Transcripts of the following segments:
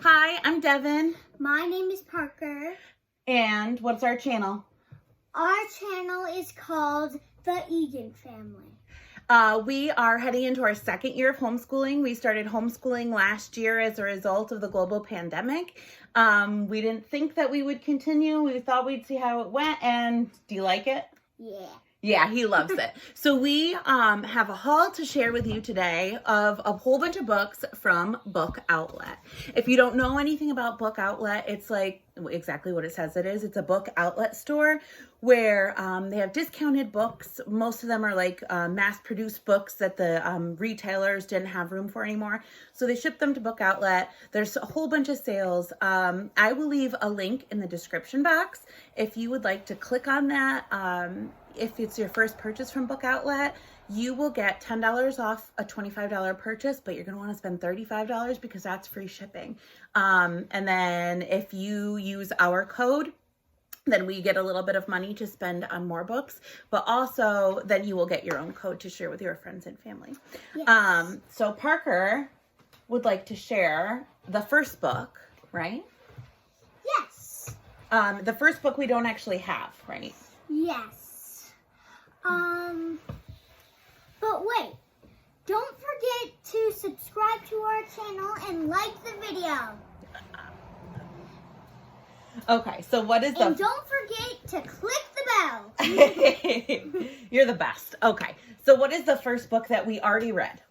Hi, I'm Devin. My name is Parker. And what's our channel? Our channel is called the Eagan family. We are heading into our second year of homeschooling. We started homeschooling last year as a result of the global pandemic. We didn't think that we would continue. We thought we'd see how it went. And do you like it? Yeah. Yeah, he loves it. So we have a haul to share with you today of a whole bunch of books from Book Outlet. If you don't know anything about Book Outlet, it's like exactly what it says it is. It's a book outlet store where they have discounted books. Most of them are like mass-produced books that the retailers didn't have room for anymore. So they ship them to Book Outlet. There's a whole bunch of sales. I will leave a link in the description box if you would like to click on that. If it's your first purchase from Book Outlet, you will get $10 off a $25 purchase, but you're going to want to spend $35 because that's free shipping. And then if you use our code, then we get a little bit of money to spend on more books, but also then you will get your own code to share with your friends and family. Yes. So Parker would like to share the first book, right? Yes. The first book we don't actually have, right? Yes. But wait, don't forget to subscribe to our channel and like the video. Okay, so what is And don't forget to click the bell. You're the best. Okay, so what is the first book that we already read?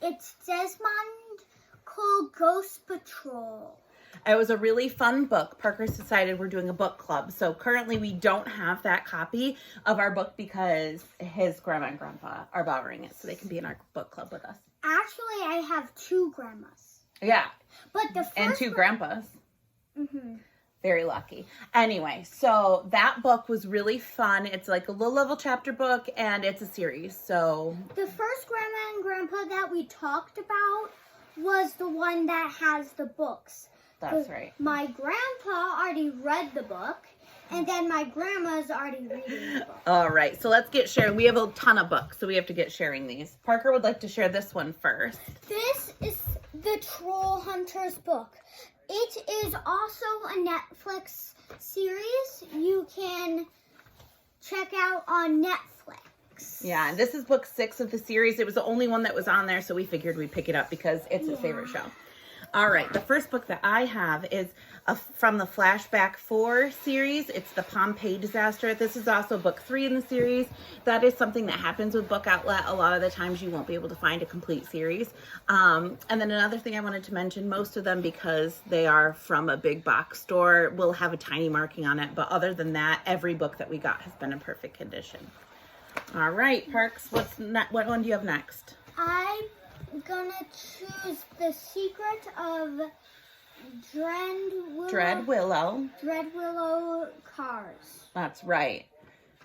It's Desmond called Ghost Patrol. It was a really fun book. Parker's decided we're doing a book club. So currently we don't have that copy of our book because his grandma and grandpa are borrowing it so they can be in our book club with us. Actually, I have two grandmas. Yeah. But the first and two grandpas. Mm-hmm. Very lucky. Anyway, so that book was really fun. It's like a low-level chapter book and it's a series. So the first grandma and grandpa that we talked about was the one that has the books. That's right. My grandpa already read the book, and then my grandma's already reading the book. All right, so let's get sharing. We have a ton of books, so we have to get sharing these. Parker would like to share this one first. This is the Troll Hunters book. It is also a Netflix series you can check out on Netflix. Yeah, and this is book 6 of the series. It was the only one that was on there, so we figured we'd pick it up because it's his favorite show. All right, the first book that I have is from the Flashback 4 series. It's the Pompeii disaster. This is also book 3 in the series. That is something that happens with Book Outlet. A lot of the times you won't be able to find a complete series. And then another thing I wanted to mention, most of them, because they are from a big box store, will have a tiny marking on it. But other than that, every book that we got has been in perfect condition. All right, Parks, what one do you have next? I'm gonna choose The Secret of Dreadwillow Cars. That's right.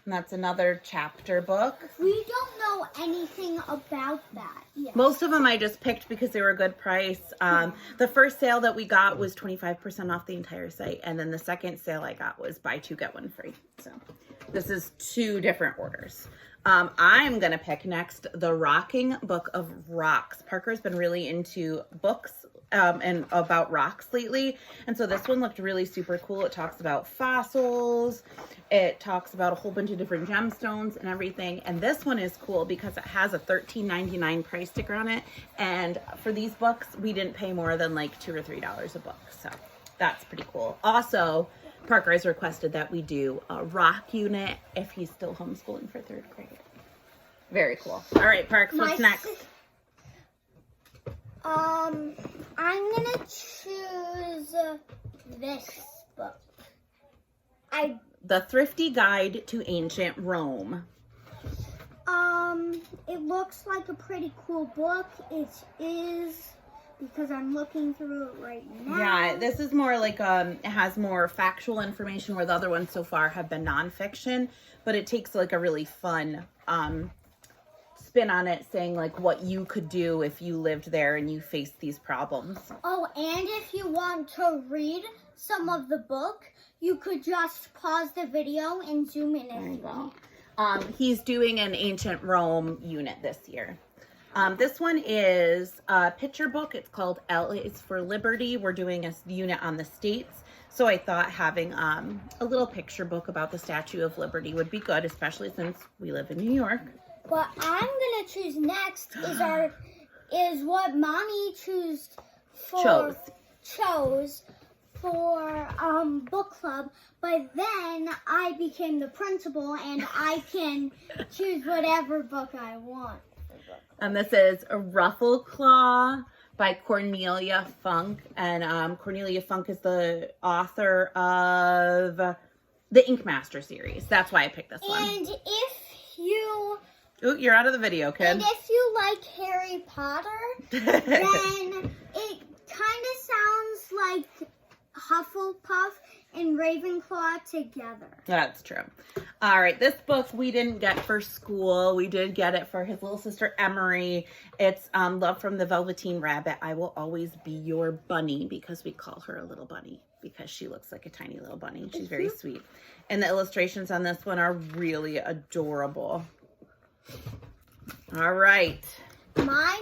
And that's another chapter book. We don't know anything about that yet. Most of them I just picked because they were a good price. The first sale that we got was 25% off the entire site. And then the second sale I got was buy 2, get 1 free. So this is 2 different orders. I'm going to pick next The Rocking Book of Rocks. Parker's been really into books and about rocks lately. And so this one looked really super cool. It talks about fossils. It talks about a whole bunch of different gemstones and everything. And this one is cool because it has a $13.99 price sticker on it. And for these books, we didn't pay more than like $2 or $3 a book. So that's pretty cool. Also, Parker has requested that we do a rock unit if he's still homeschooling for 3rd grade. Very cool. All right, Parks, what's next? I'm gonna choose this book. The Thrifty Guide to Ancient Rome. It looks like a pretty cool book. It is, because I'm looking through it right now. Yeah, this is more like it has more factual information where the other ones so far have been nonfiction, but it takes like a really fun spin on it, saying like what you could do if you lived there and you faced these problems. Oh, and if you want to read some of the book, you could just pause the video and zoom in if you want. He's doing an ancient Rome unit this year. This one is a picture book. It's called L is for Liberty. We're doing a unit on the states. So I thought having a little picture book about the Statue of Liberty would be good, especially since we live in New York. What I'm gonna choose next is what Mommy chose for book club. But then I became the principal and I can choose whatever book I want. And this is a Ruffleclaw by Cornelia Funk. And Cornelia Funk is the author of the Ink Master series. That's why I picked this one. And if you... Ooh, you're out of the video, kid. And if you like Harry Potter, then it kind of sounds like Hufflepuff and Ravenclaw together. That's true. All right, this book we didn't get for school. We did get it for his little sister Emery. It's Love from the Velveteen Rabbit. I Will Always Be Your Bunny, because we call her a little bunny because she looks like a tiny little bunny. She's very sweet. And the illustrations on this one are really adorable. All right. My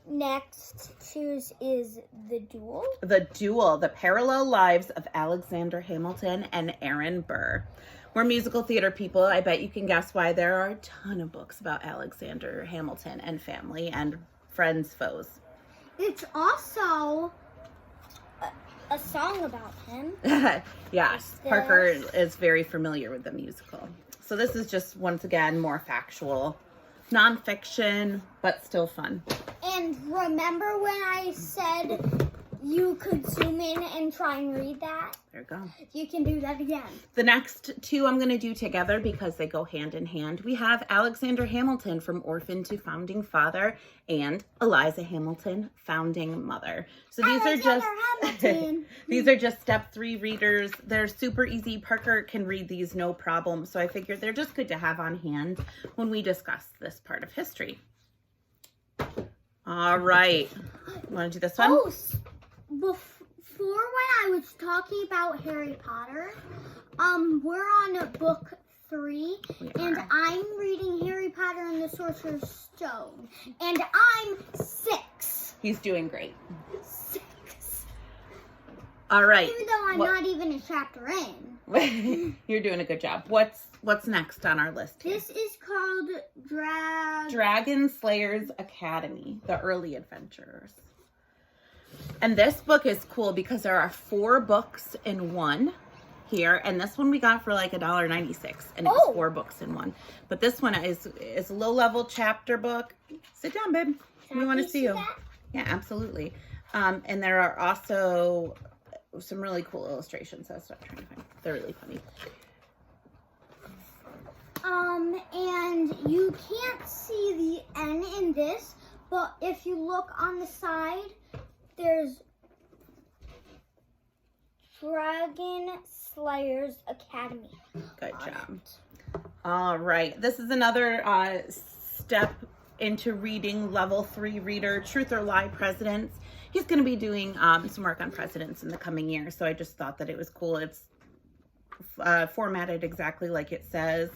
next choose is The Duel. The Duel, The Parallel Lives of Alexander Hamilton and Aaron Burr. We're musical theater people. I bet you can guess why there are a ton of books about Alexander Hamilton and family and friends, foes. It's also a song about him. Yes, Parker is very familiar with the musical. So this is just, once again, more factual, nonfiction, but still fun. And remember when I said you could zoom in and try and read that? There you go. You can do that again. The next two I'm going to do together because they go hand in hand. We have Alexander Hamilton, From Orphan to Founding Father, and Eliza Hamilton, Founding Mother. So these these are just step 3 readers. They're super easy. Parker can read these no problem. So I figured they're just good to have on hand when we discuss this part of history. All right. You want to do this one? Oh, before when I was talking about Harry Potter, we're on book 3, and I'm reading Harry Potter and the Sorcerer's Stone, and I'm 6. He's doing great. 6. All right. Even though I'm not even a chapter in. You're doing a good job. What's next on our list here? This is called Dragon Slayers Academy, The Early Adventurers. And this book is cool because there are 4 books in one here. And this one we got for like $1.96. And it's 4 books in one. But this one is a low-level chapter book. Sit down, babe. We want to see you. That? Yeah, absolutely. And there are also some really cool illustrations. That's what I'm trying to find. They're really funny. And you can't see the N in this, but if you look on the side, there's Dragon Slayers Academy. Good job. All right. This is another step into reading level 3 reader, Truth or Lie Presidents. He's going to be doing some work on presidents in the coming year. So I just thought that it was cool. It's formatted exactly like it says.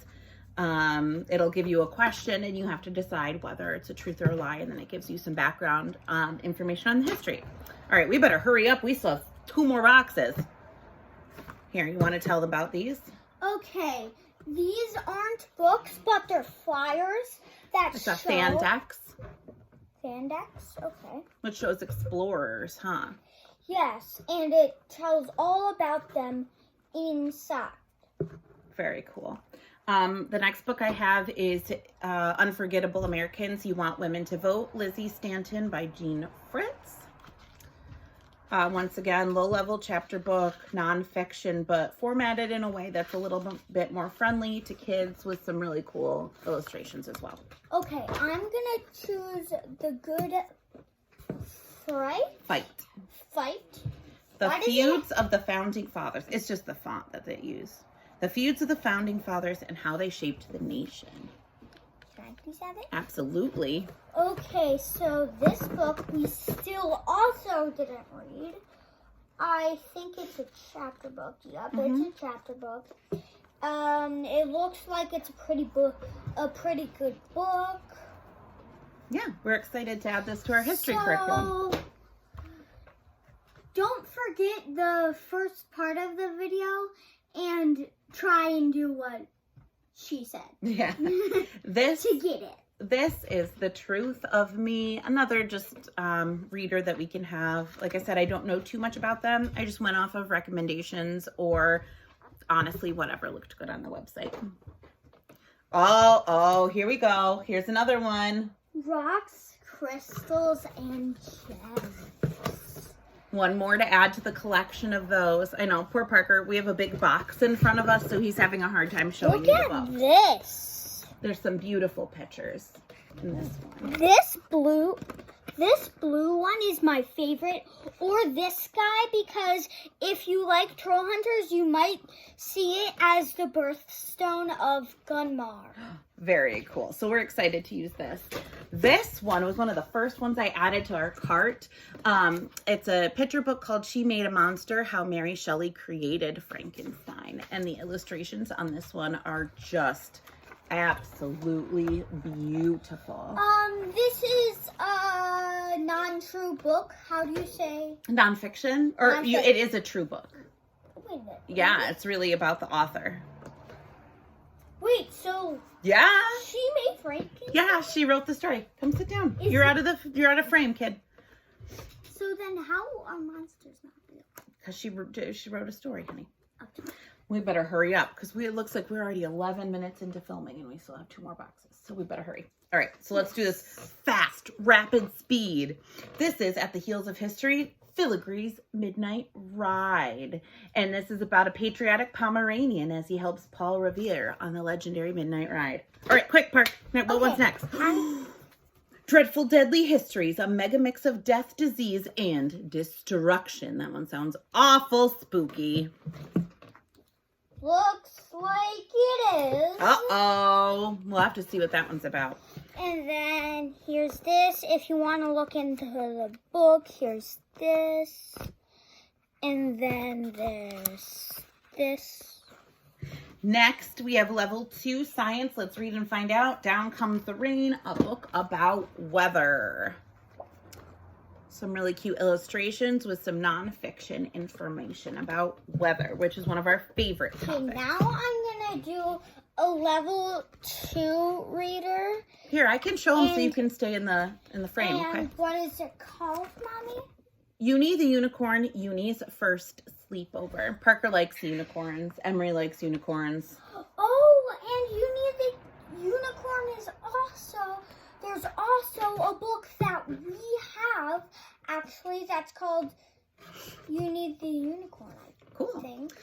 It'll give you a question and you have to decide whether it's a truth or a lie, and then it gives you some background information on the history. All right, we better hurry up. We still have 2 more boxes. Here, you want to tell them about these? Okay, these aren't books, but they're flyers that It's a Fandex. Fandex, okay. Which shows explorers, huh? Yes, and it tells all about them inside. Very cool. The next book I have is Unforgettable Americans, You Want Women to Vote, Lizzie Stanton by Jean Fritz. Once again, low-level chapter book, nonfiction, but formatted in a way that's a little bit more friendly to kids with some really cool illustrations as well. Okay, I'm going to choose The Good Fight. The Feuds of the Founding Fathers. It's just the font that they use. The Feuds of the Founding Fathers and How They Shaped the Nation. Can I please have it? Absolutely. Okay, so this book we still also didn't read. I think it's a chapter book. Yep, it's a chapter book. It looks like it's a pretty good book. Yeah, we're excited to add this to our history curriculum. Don't forget the first part of the video and try and do what she said. Yeah. To get it. This is The Truth of Me. Another just reader that we can have. Like I said, I don't know too much about them. I just went off of recommendations or honestly whatever looked good on the website. Oh, here we go. Here's another one. Rocks, crystals, and gems. One more to add to the collection of those. I know, poor Parker. We have a big box in front of us, so he's having a hard time showing you the book. Look at this. There's some beautiful pictures in this one. This blue one is my favorite, or this guy, because if you like Troll Hunters, you might see it as the birthstone of Gunmar. Very cool. So we're excited to use this. This one was one of the first ones I added to our cart. It's a picture book called She Made a Monster, How Mary Shelley Created Frankenstein. And the illustrations on this one are just absolutely beautiful. This is a non-true book. How do you say? Nonfiction? Or it is a true book. Wait a minute. Yeah, it's really about the author. Wait, so Yeah. she made Frankenstein? Yeah, she wrote the story. Come sit down. You're out of frame, kid. So then how are monsters not real? Because she wrote a story, honey. Okay. We better hurry up because it looks like we're already 11 minutes into filming and we still have 2 more boxes. So we better hurry. All right, so let's do this fast, rapid speed. This is At the Heels of History, Filigree's Midnight Ride. And this is about a patriotic Pomeranian as he helps Paul Revere on the legendary Midnight Ride. All right, quick, Park. What's next? Dreadful Deadly Histories, a mega mix of death, disease, and destruction. That one sounds awful spooky. Looks like it is. Uh-oh. We'll have to see what that one's about. And then here's this. If you want to look into the book, here's this. And then there's this. Next, we have Level 2 Science. Let's read and find out. Down Comes the Rain, a book about weather. Some really cute illustrations with some nonfiction information about weather, which is one of our favorite topics. Okay, now I'm going to do a Level 2 reader. Here, I can show them so you can stay in the frame. And Okay. what is it called, Mommy? Uni the Unicorn, Uni's First Sleepover. Parker likes unicorns. Emery likes unicorns. Oh, and Uni the Unicorn is also, there's also a book that we have, actually, that's called Uni the Unicorn, Cool. I think.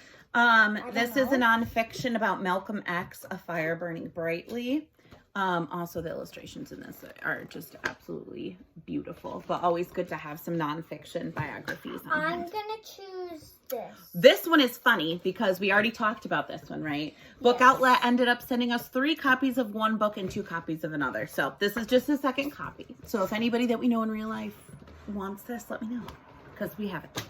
This is a nonfiction about Malcolm X, A Fire Burning Brightly. Also, the illustrations in this are just absolutely beautiful, but always good to have some nonfiction biographies on I'm hand. going to choose this. This one is funny because we already talked about this one, right? Book Outlet ended up sending us 3 copies of one book and 2 copies of another. So this is just the second copy. So if anybody that we know in real life wants this, let me know because we have it.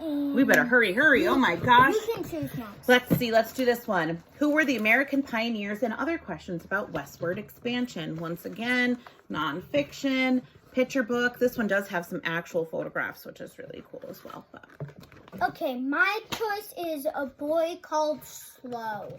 We better hurry. Oh my gosh. You can choose next. Let's see. Let's do this one. Who were the American pioneers and other questions about westward expansion? Once again, nonfiction, picture book. This one does have some actual photographs, which is really cool as well. But... Okay, my choice is A Boy Called Slow.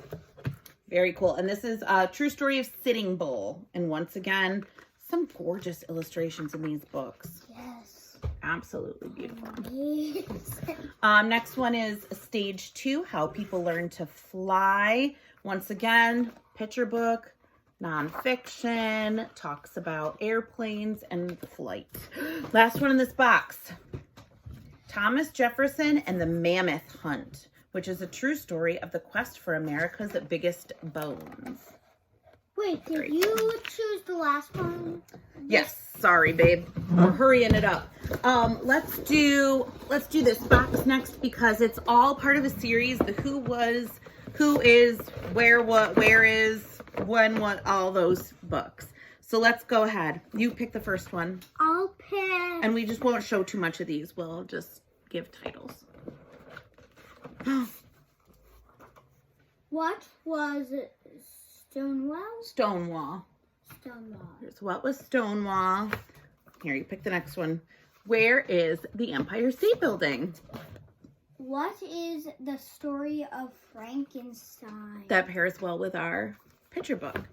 Very cool. And this is a true story of Sitting Bull. And once again, some gorgeous illustrations in these books. Yes. Absolutely beautiful. Yes. Next one is Stage 2, How People Learn to Fly. Once again, picture book, nonfiction, talks about airplanes and flight. Last one in this box, Thomas Jefferson and the Mammoth Hunt, which is a true story of the quest for America's biggest bones. Wait, did you choose the last one? Yes, sorry, babe. We're hurrying it up. Let's do this box next because it's all part of a series. The who was, who is, where, what, where is, when, what, all those books. So let's go ahead. You pick the first one. I'll pick. And we just won't show too much of these. We'll just give titles. What was Stonewall? Stonewall. Stonewall. Here's what was Stonewall. Here, you pick the next one. Where is the Empire State Building? What is the story of Frankenstein? That pairs well with our picture book.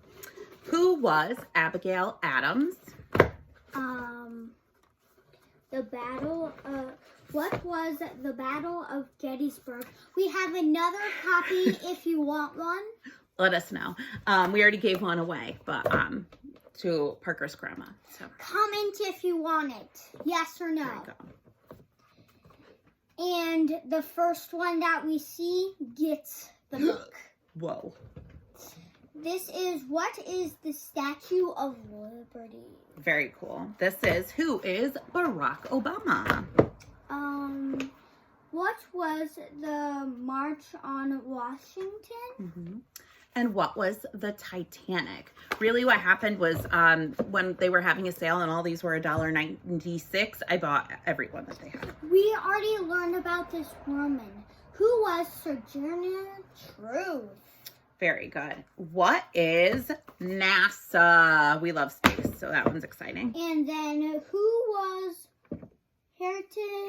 Who was Abigail Adams? The Battle of... What was the Battle of Gettysburg? We have another copy if you want one. Let us know. We already gave one away, but to Parker's grandma. So Comment if you want it. Yes or no. there you go. And the first one that we see gets the book. Whoa. This is what is the Statue of Liberty? Very cool. This is who is Barack Obama? What was the March on Washington? And what was the Titanic? Really what happened was when they were having a sale and all these were $1.96, I bought every one that they had. We already learned about this woman. Who was Sojourner Truth? Very good. What is NASA? We love space, so that one's exciting. And then who was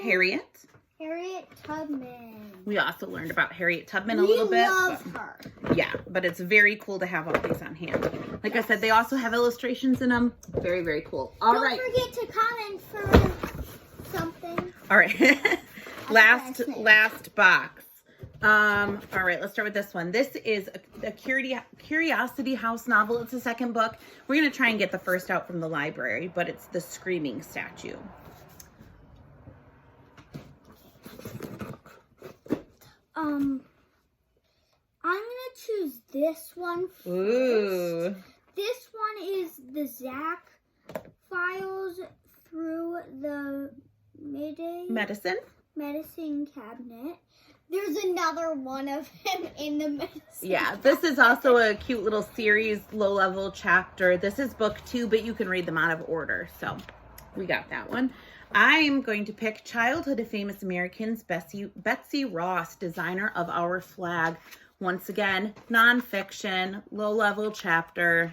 Harriet. Harriet Tubman. We also learned about Harriet Tubman a little bit. We love her. Yeah, but it's very cool to have all these on hand. Like I said, they also have illustrations in them. Very, very cool. All right. Don't forget to comment for something. All right. last box. All right, let's start with this one. This is a Curiosity House novel. It's the second book. We're going to try and get the first out from the library, but it's The Screaming Statue. I'm gonna choose this one first. Ooh. This one is the Zach Files through the Medicine. medicine cabinet. There's another one of him in the medicine. Yeah, this is also a cute little series, low-level chapter. This is book 2, but you can read them out of order. So we got that one. I'm going to pick Childhood of Famous Americans, Betsy Ross, designer of our flag. Once again, nonfiction, low-level chapter.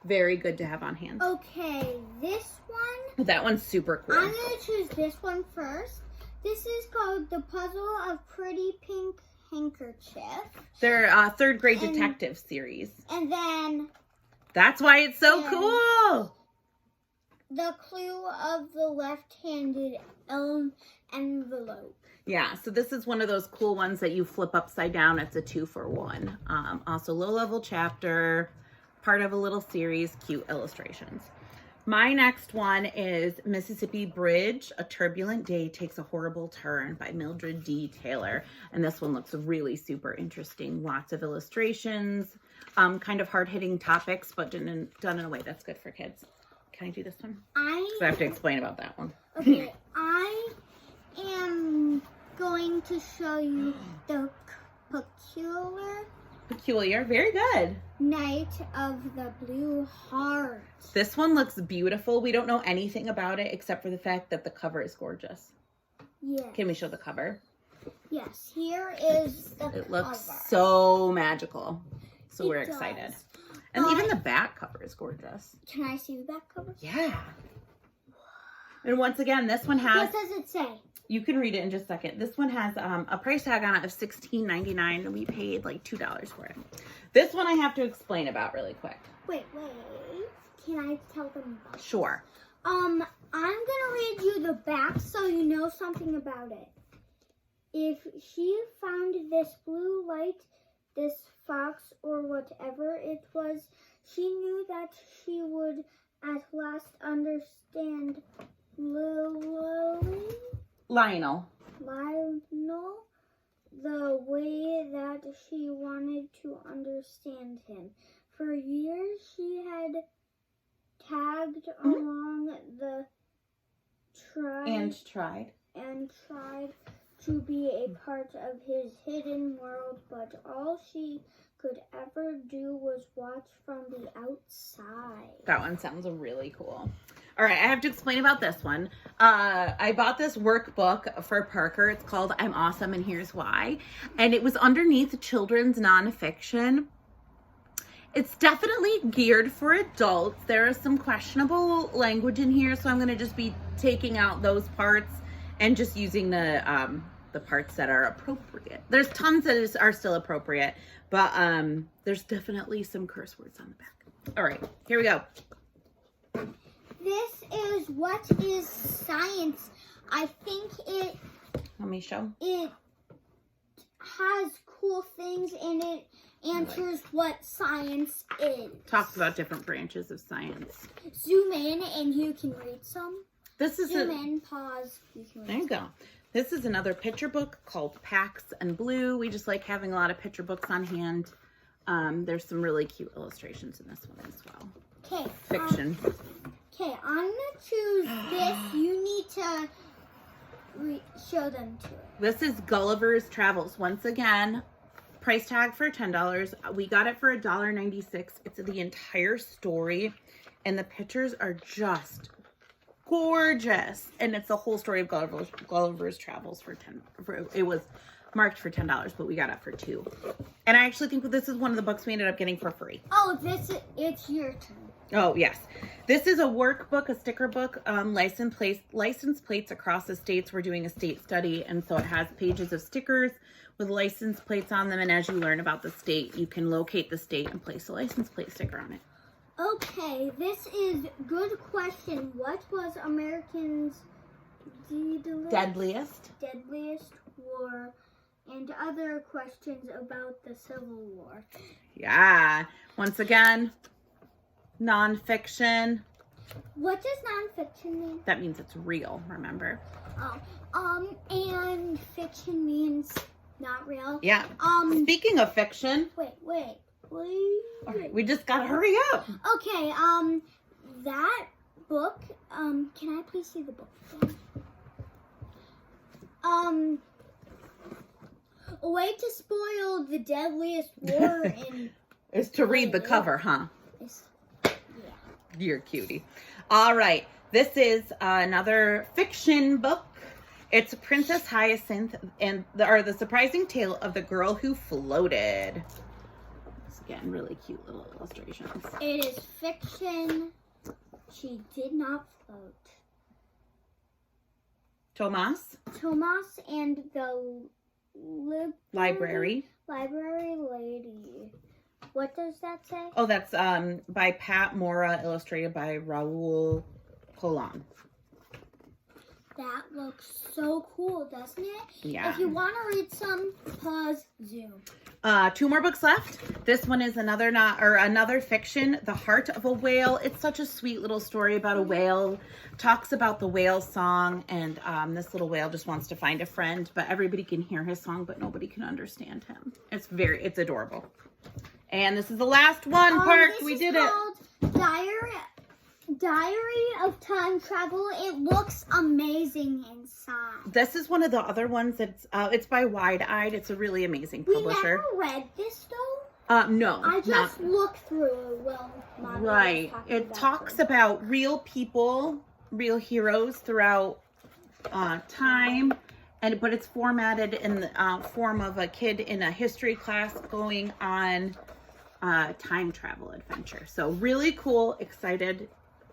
Very good to have on hand. Okay, this one. That one's super cool. I'm going to choose this one first. This is called The Puzzle of Pretty Pink Handkerchief. Their third grade detective series. And then That's why it's so cool. The Clue of the Left-Handed Envelope. Yeah, so this is one of those cool ones that you flip upside down. It's a 2-for-1. Also low-level chapter, part of a little series, cute illustrations. My next one is Mississippi Bridge, A Turbulent Day Takes a Horrible Turn by Mildred D. Taylor. And this one looks really super interesting. Lots of illustrations, kind of hard-hitting topics, but done in a way that's good for kids. Can I do this one? I have to explain about that one. Okay, I am going to show you the Peculiar, very good. Night of the Blue Heart. This one looks beautiful. We don't know anything about it except for the fact that the cover is gorgeous. Yes. Can we show the cover? Yes, here is the cover. It looks so magical. So we're excited. And even the back cover is gorgeous. Can I see the back cover? Yeah. And once again, this one has... What does it say? You can read it in just a second. This one has a price tag on it of $16.99, and we paid like $2 for it. This one I have to explain about really quick. Wait. Can I tell them about it? Sure. I'm gonna read you the back so you know something about it. If she found this blue light, this fox, or whatever it was, she knew that she would at last understand Lionel, the way that she wanted to understand him. For years she had tagged along the and tried to be a part of his hidden world, but all she could ever do was watch from the outside. That one sounds really cool. All right, I have to explain about this one. I bought this workbook for Parker. It's called I'm Awesome and Here's Why. And it was underneath children's nonfiction. It's definitely geared for adults. There is some questionable language in here, so I'm going to just be taking out those parts and just using the parts that are appropriate. There's tons that are still appropriate, but there's definitely some curse words on the back. All right, here we go. This is What is Science? I think Let me show. it has cool things and it answers what science is. Talks about different branches of science. Zoom in and you can read some. This is Zoom in, pause. You can read there you go. This is another picture book called Pax and Blue. We just like having a lot of picture books on hand. There's some really cute illustrations in this one as well. Okay. Fiction. Okay, I'm gonna choose this. You need to show them to it. This is Gulliver's Travels. Once again, price tag for $10. We got it for $1.96. It's the entire story, and the pictures are just gorgeous. And it's the whole story of Gulliver's Travels it was marked for $10, but we got it for $2. And I actually think this is one of the books we ended up getting for free. Oh, it's your turn. Oh, yes. This is a workbook, a sticker book, license plates across the states. We're doing a state study, and so it has pages of stickers with license plates on them, and as you learn about the state, you can locate the state and place a license plate sticker on it. Okay, this is good question. What was Americans' Deadliest war? And other questions about the Civil War. Yeah. Once again, nonfiction. What does nonfiction mean? That means it's real, remember? Oh, and fiction means not real. Yeah. Speaking of fiction. Wait. All right, we just gotta hurry up. Okay, that book, can I please see the book again? A way to spoil the deadliest war in... is to read the cover, huh? Yeah. You're a cutie. All right. This is another fiction book. It's Princess Hyacinth and the surprising tale of the girl who floated. It's again really cute little illustrations. It is fiction. She did not float. Thomas and the Library lady. What does that say? Oh, that's by Pat Mora, illustrated by Raul Colon. That looks so cool, doesn't it? Yeah. If you want to read some, pause, zoom. 2 more books left. This one is another fiction, The Heart of a Whale. It's such a sweet little story about a whale. Talks about the whale song, and this little whale just wants to find a friend, but everybody can hear his song, but nobody can understand him. It's adorable. And this is the last one, Park. We did it. Diary of Time Travel. It looks amazing inside. This is one of the other ones that's it's by Wide Eyed. It's a really amazing publisher. We never read this though. No. I just looked through it. Well, right. It talks about real people, real heroes throughout time, but it's formatted in the form of a kid in a history class going on time travel adventure. So really cool. Excited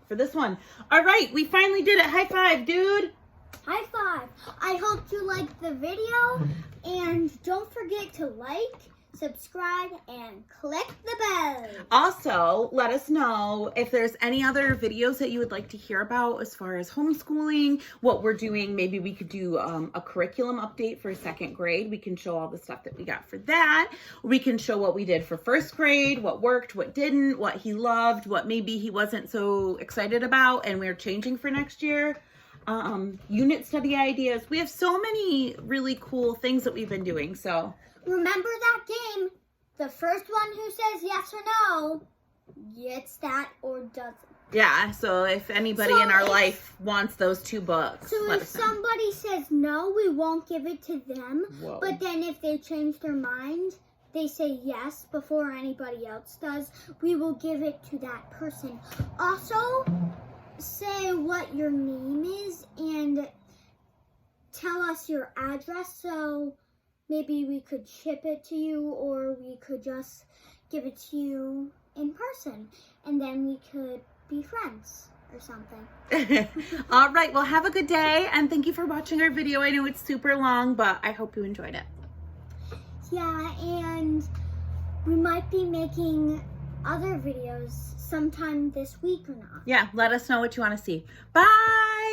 for this one. All right, we finally did it. High five, dude. High five. I hope you liked the video, and don't forget to like, subscribe, and click the bell. Also, let us know if there's any other videos that you would like to hear about as far as homeschooling, what we're doing. Maybe we could do a curriculum update for 2nd grade. We can show all the stuff that we got for that. We can show what we did for 1st grade, what worked, what didn't, what he loved, what maybe he wasn't so excited about, and we're changing for next year. Unit study ideas. We have so many really cool things that we've been doing, so... Remember that game? The first one who says yes or no gets that or doesn't. Yeah, so if anybody in our life wants those 2 books. So if somebody says no, we won't give it to them. Whoa. But then if they change their mind, they say yes before anybody else does, we will give it to that person. Also, say what your name is and tell us your address so maybe we could ship it to you, or we could just give it to you in person, and then we could be friends or something. All right, well, have a good day, and thank you for watching our video. I know it's super long, but I hope you enjoyed it. Yeah, and we might be making other videos sometime this week or not. Yeah, let us know what you want to see. Bye!